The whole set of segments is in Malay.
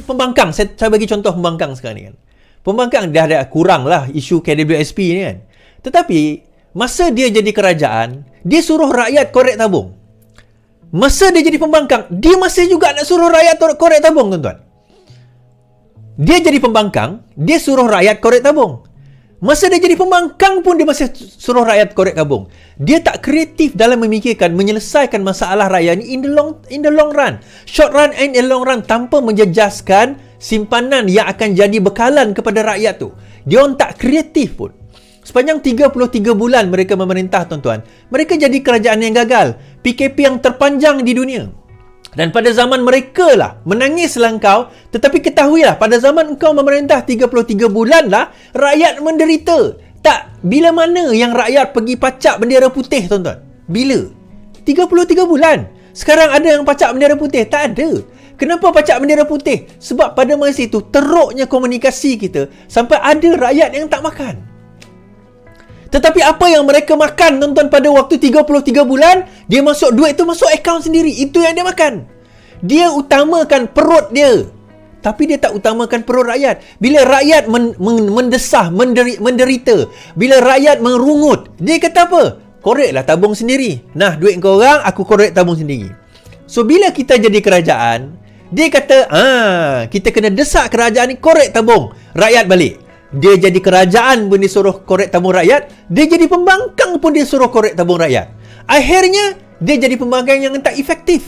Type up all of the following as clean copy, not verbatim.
pembangkang, saya bagi contoh pembangkang sekarang ni kan. Pembangkang dah ada kurang lah isu KWSP ni kan. Tetapi masa dia jadi kerajaan, dia suruh rakyat korek tabung. Masa dia jadi pembangkang, dia masih juga nak suruh rakyat korek tabung, tuan-tuan. Dia jadi pembangkang, dia suruh rakyat korek tabung. Masa dia jadi pembangkang pun dia masih suruh rakyat korek tabung. Dia tak kreatif dalam memikirkan menyelesaikan masalah rakyat ni in the long run. Short run and in the long run, tanpa menjejaskan simpanan yang akan jadi bekalan kepada rakyat tu. Dia orang tak kreatif pun. Sepanjang 33 bulan mereka memerintah, tuan-tuan, mereka jadi kerajaan yang gagal. PKP yang terpanjang di dunia. Dan pada zaman mereka lah, menangislah engkau, tetapi ketahuilah, pada zaman engkau memerintah 33 bulan lah, rakyat menderita. Tak, bila mana yang rakyat pergi pacak bendera putih, tuan-tuan? Bila? 33 bulan. Sekarang ada yang pacak bendera putih? Tak ada. Kenapa pacak bendera putih? Sebab pada masa itu, teruknya komunikasi kita, sampai ada rakyat yang tak makan. Tetapi apa yang mereka makan, tuan-tuan, pada waktu 33 bulan, dia masuk duit tu masuk akaun sendiri. Itu yang dia makan. Dia utamakan perut dia. Tapi dia tak utamakan perut rakyat. Bila rakyat mendesah, menderita, bila rakyat merungut, dia kata apa? Koreklah tabung sendiri. Nah, duit kau orang, aku korek tabung sendiri. So, bila kita jadi kerajaan, dia kata, kita kena desak kerajaan ni korek tabung rakyat balik. Dia jadi kerajaan pun dia suruh korek tabung rakyat. Dia jadi pembangkang pun dia suruh korek tabung rakyat. Akhirnya, dia jadi pembangkang yang tak efektif.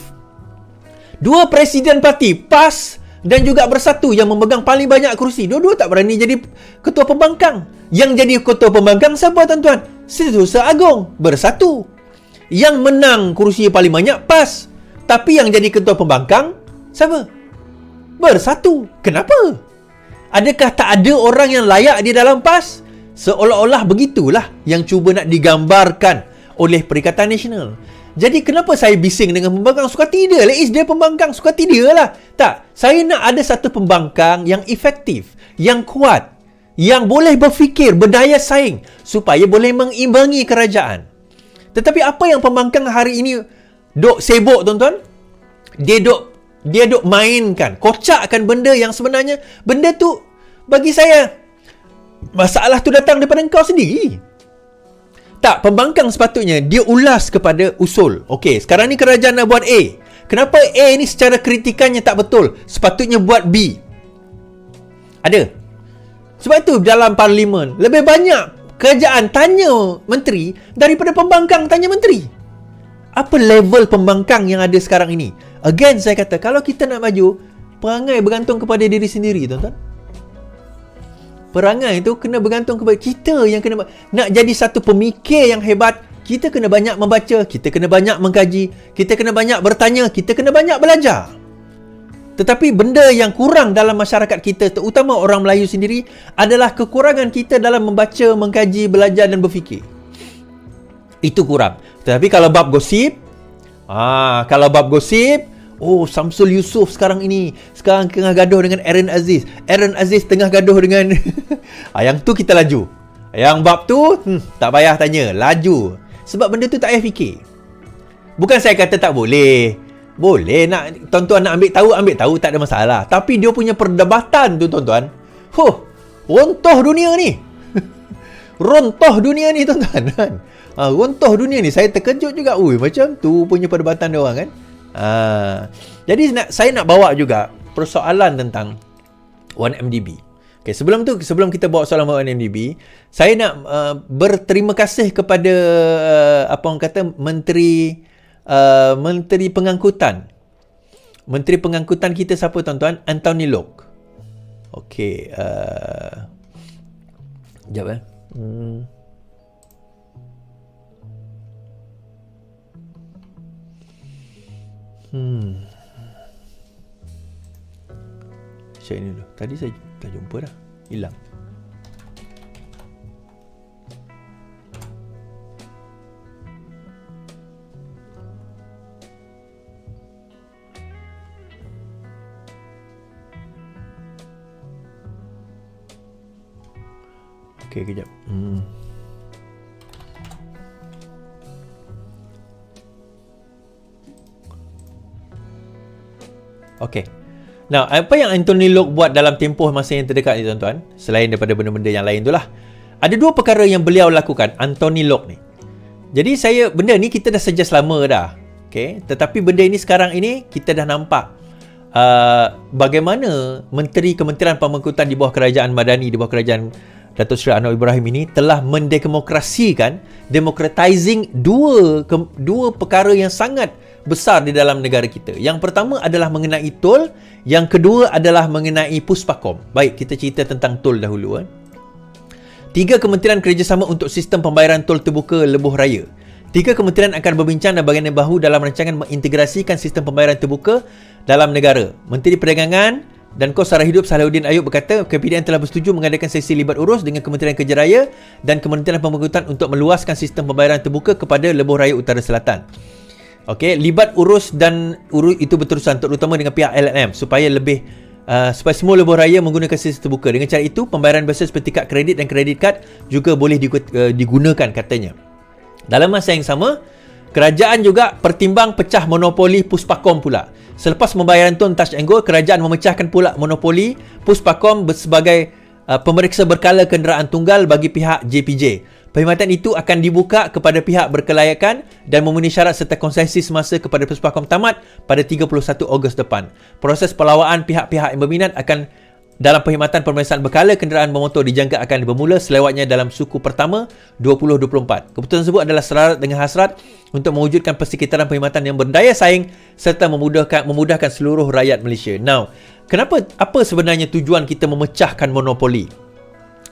Dua presiden parti, PAS dan juga Bersatu, yang memegang paling banyak kerusi, dua-dua tak berani jadi ketua pembangkang. Yang jadi ketua pembangkang siapa, tuan-tuan? Setiausaha Agong, Bersatu. Yang menang kerusi paling banyak, PAS. Tapi yang jadi ketua pembangkang siapa? Bersatu. Kenapa? Adakah tak ada orang yang layak di dalam PAS? Seolah-olah begitulah yang cuba nak digambarkan oleh Perikatan Nasional. Jadi kenapa saya bising dengan pembangkang? Suka tidak lah, dia pembangkang, suka tidak lah. Tak, saya nak ada satu pembangkang yang efektif, yang kuat, yang boleh berfikir, berdaya saing, supaya boleh mengimbangi kerajaan. Tetapi apa yang pembangkang hari ini dok sibuk, tuan-tuan? Dia dok mainkan, kocakkan benda yang sebenarnya benda tu, bagi saya, masalah tu datang daripada engkau sendiri. Tak, pembangkang sepatutnya dia ulas kepada usul. Okey, sekarang ni kerajaan nak buat A. Kenapa A ni secara kritikannya tak betul? Sepatutnya buat B. Ada. Sebab itu dalam parlimen, lebih banyak kerajaan tanya menteri daripada pembangkang tanya menteri. Apa level pembangkang yang ada sekarang ini? Again, saya kata, kalau kita nak maju, perangai bergantung kepada diri sendiri, tuan-tuan. Perangai itu kena bergantung kepada kita yang kena. Nak jadi satu pemikir yang hebat, kita kena banyak membaca, kita kena banyak mengkaji, kita kena banyak bertanya, kita kena banyak belajar. Tetapi benda yang kurang dalam masyarakat kita, terutama orang Melayu sendiri, adalah kekurangan kita dalam membaca, mengkaji, belajar dan berfikir. Itu kurang. Tetapi kalau bab gosip, oh, Samsul Yusof sekarang tengah gaduh dengan Aaron Aziz. Aaron Aziz tengah gaduh dengan yang tu kita laju. Yang bab tu tak payah tanya, laju. Sebab benda tu tak payah fikir. Bukan saya kata tak boleh. Boleh nak tuan-tuan nak ambil tahu tak ada masalah. Tapi dia punya perdebatan tu, tuan-tuan, runtuh dunia ni. Runtuh dunia ni, tuan-tuan. Runtuh dunia ni. Saya terkejut juga. Macam tu punya perdebatan dia orang kan. Jadi saya nak bawa juga persoalan tentang 1MDB. Okay, sebelum kita bawa soalan 1MDB, saya nak berterima kasih kepada Menteri Pengangkutan. Menteri Pengangkutan kita siapa, tuan-tuan? Anthony Locke. Okey, sekejap Check ni dulu. Tadi saya dah jumpa dah. Hilang. Okey, kejap. Okey. Now, apa yang Anthony Locke buat dalam tempoh masa yang terdekat ni tuan-tuan, selain daripada benda-benda yang lain tu lah, ada dua perkara yang beliau lakukan, Anthony Locke ni. Jadi benda ni kita dah suggest lama dah, okay? Tetapi benda ini sekarang ini kita dah nampak bagaimana Menteri Kementerian Pemangkutan di bawah Kerajaan Madani, di bawah Kerajaan Datuk Seri Anwar Ibrahim ini telah mendemokratisikan, democratizing dua perkara yang sangat besar di dalam negara kita. Yang pertama adalah mengenai tol, yang kedua adalah mengenai Puspakom. Baik, kita cerita tentang tol dahulu. 3 kementerian kerjasama untuk sistem pembayaran tol terbuka lebuh raya. 3 kementerian akan berbincang dan berganding bahu dalam rancangan mengintegrasikan sistem pembayaran terbuka dalam negara. Menteri Perdagangan dan Kos Sara Hidup Salahuddin Ayub berkata, KPDN telah bersetuju mengadakan sesi libat urus dengan Kementerian Kerja Raya dan Kementerian Pemangkutan untuk meluaskan sistem pembayaran terbuka kepada lebuh raya Utara Selatan. Okey, libat urus itu berterusan terutama dengan pihak LNM supaya semua lebuh raya menggunakan sistem terbuka. Dengan cara itu, pembayaran biasa seperti kad kredit dan kredit kad juga boleh digunakan katanya. Dalam masa yang sama, kerajaan juga pertimbang pecah monopoli Puspakom pula. Selepas pembayaran tol Touch and Go, kerajaan memecahkan pula monopoli Puspakom sebagai pemeriksa berkala kenderaan tunggal bagi pihak JPJ. Perkhidmatan itu akan dibuka kepada pihak berkelayakan dan memenuhi syarat serta konsesi semasa kepada Puspakom tamat pada 31 Ogos depan. Proses pelawaan pihak-pihak yang berminat akan dalam perkhidmatan pemeriksaan berkala kenderaan bermotor dijangka akan bermula selewatnya dalam suku pertama 2024. Keputusan tersebut adalah selaras dengan hasrat untuk mewujudkan persekitaran perkhidmatan yang berdaya saing serta memudahkan seluruh rakyat Malaysia. Now, apa sebenarnya tujuan kita memecahkan monopoli?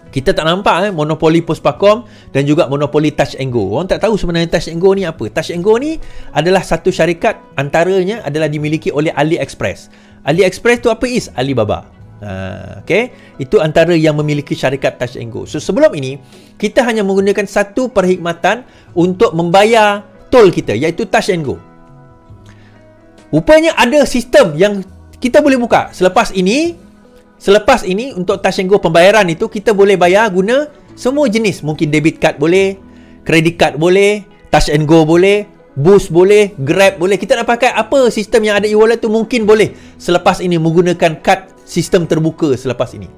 Kita tak nampak monopoli Puspakom dan juga monopoli Touch and Go. Orang tak tahu sebenarnya Touch and Go ni apa. Touch and Go ni adalah satu syarikat, antaranya adalah dimiliki oleh AliExpress. AliExpress tu apa is? Alibaba. Okay, itu antara yang memiliki syarikat Touch and Go. So sebelum ini kita hanya menggunakan satu perkhidmatan untuk membayar tol kita, iaitu Touch and Go. Rupanya ada sistem yang kita boleh buka. Selepas ini untuk Touch and Go pembayaran itu kita boleh bayar guna semua jenis. Mungkin debit card boleh, credit card boleh, Touch and Go boleh, Boost boleh, Grab boleh. Kita nak pakai apa sistem yang ada e-wallet tu mungkin boleh selepas ini menggunakan kad sistem terbuka selepas ini.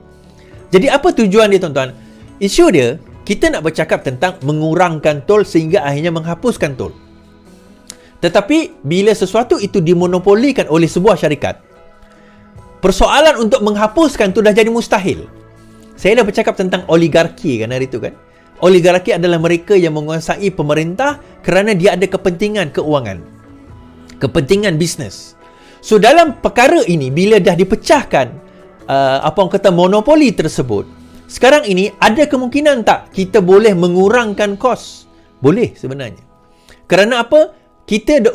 Jadi apa tujuan dia tuan-tuan? Isu dia, kita nak bercakap tentang mengurangkan tol sehingga akhirnya menghapuskan tol. Tetapi bila sesuatu itu dimonopolikan oleh sebuah syarikat, persoalan untuk menghapuskan tu dah jadi mustahil. Saya dah bercakap tentang oligarki kan hari tu kan. Oligarki adalah mereka yang menguasai pemerintah kerana dia ada kepentingan keuangan, kepentingan bisnes. So dalam perkara ini, bila dah dipecahkan orang kata monopoli tersebut, sekarang ini ada kemungkinan tak kita boleh mengurangkan kos? Boleh sebenarnya. Kerana apa?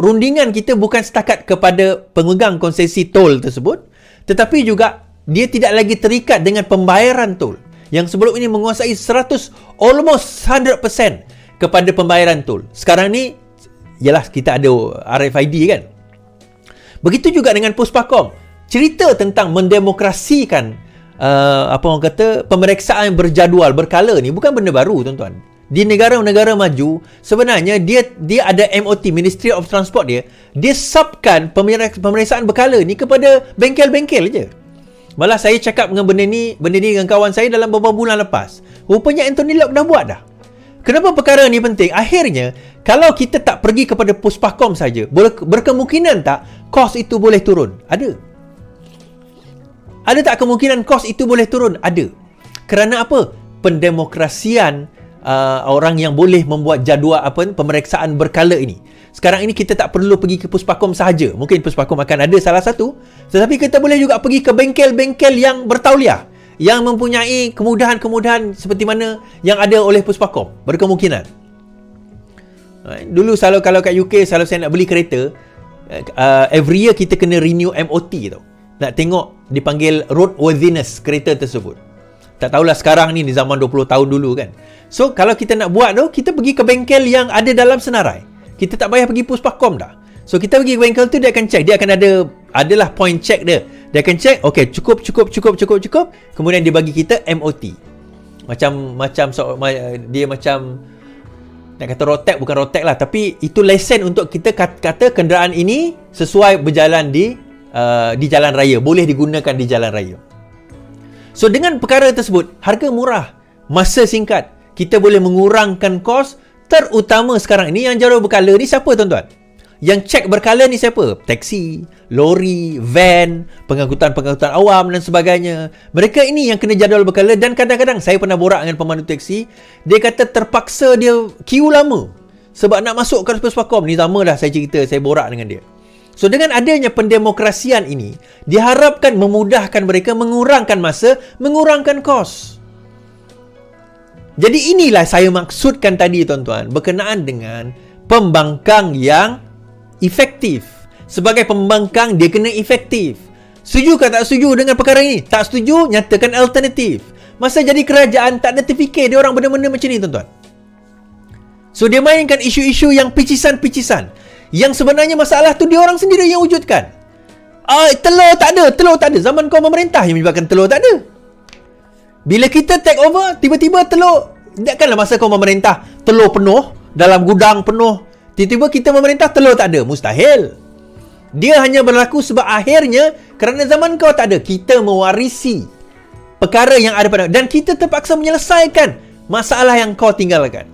Rundingan kita bukan setakat kepada pemegang konsesi tol tersebut, tetapi juga dia tidak lagi terikat dengan pembayaran tol yang sebelum ini menguasai almost 100% kepada pembayaran tol. Sekarang ni ialah kita ada RFID kan. Begitu juga dengan Puspakom. Cerita tentang mendemokrasikan pemeriksaan berjadual berkala ni bukan benda baru tuan-tuan. Di negara-negara maju sebenarnya dia ada MOT, Ministry of Transport dia subkan pemeriksaan berkala ni kepada bengkel-bengkel je. Malah saya cakap dengan benda ni dengan kawan saya dalam beberapa bulan lepas. Rupanya Anthony Locke dah buat dah. Kenapa perkara ni penting? Akhirnya, kalau kita tak pergi kepada Puspakom saja, berkemungkinan tak kos itu boleh turun? Ada. Ada tak kemungkinan kos itu boleh turun? Ada. Kerana apa? Pendemokrasian orang yang boleh membuat jadual pemeriksaan berkala ini. Sekarang ini kita tak perlu pergi ke Puspakom sahaja. Mungkin Puspakom akan ada salah satu, tetapi kita boleh juga pergi ke bengkel-bengkel yang bertauliah, yang mempunyai kemudahan-kemudahan seperti mana yang ada oleh Puspakom. Berkemungkinan. Dulu kalau kat UK, kalau saya nak beli kereta, every year kita kena renew MOT tau. Nak tengok dipanggil roadworthiness kereta tersebut. Tak tahulah sekarang ni di zaman 20 tahun dulu kan. So kalau kita nak buat tu, kita pergi ke bengkel yang ada dalam senarai. Kita tak payah pergi Puspakom dah. So kita pergi ke bengkel tu, dia akan check. Dia akan adalah point check dia. Dia akan check, okay, cukup. Kemudian dia bagi kita MOT. Dia macam nak kata rotek, bukan rotek lah, tapi itu lesen untuk kita kata kenderaan ini sesuai berjalan di di jalan raya, boleh digunakan di jalan raya. So dengan perkara tersebut, harga murah, masa singkat, kita boleh mengurangkan kos, terutama sekarang ini yang jadual berkala ni siapa tuan-tuan? Yang cek berkala ni siapa? Taksi, lori, van, pengangkutan-pengangkutan awam dan sebagainya. Mereka ini yang kena jadual berkala, dan kadang-kadang saya pernah borak dengan pemandu taksi, dia kata terpaksa dia queue lama sebab nak masuk ke Puspakom. Ni lama dah saya cerita, saya borak dengan dia. So dengan adanya pendemokrasian ini, diharapkan memudahkan mereka, mengurangkan masa, mengurangkan kos. Jadi inilah saya maksudkan tadi tuan-tuan, berkenaan dengan pembangkang yang efektif. Sebagai pembangkang, dia kena efektif. Setuju ke tak setuju dengan perkara ini? Tak setuju, nyatakan alternatif. Masa jadi kerajaan, tak ada terfikir dia orang benda-benda macam ni tuan-tuan. So dia mainkan isu-isu yang picisan-picisan, yang sebenarnya masalah tu dia orang sendiri yang wujudkan. Telur tak ada. Zaman kau memerintah yang menyebabkan telur tak ada. Bila kita take over, tiba-tiba telur, takkanlah masa kau memerintah telur penuh, dalam gudang penuh, tiba-tiba kita memerintah telur tak ada. Mustahil. Dia hanya berlaku sebab akhirnya kerana zaman kau tak ada, kita mewarisi perkara yang ada pada, dan kita terpaksa menyelesaikan masalah yang kau tinggalkan.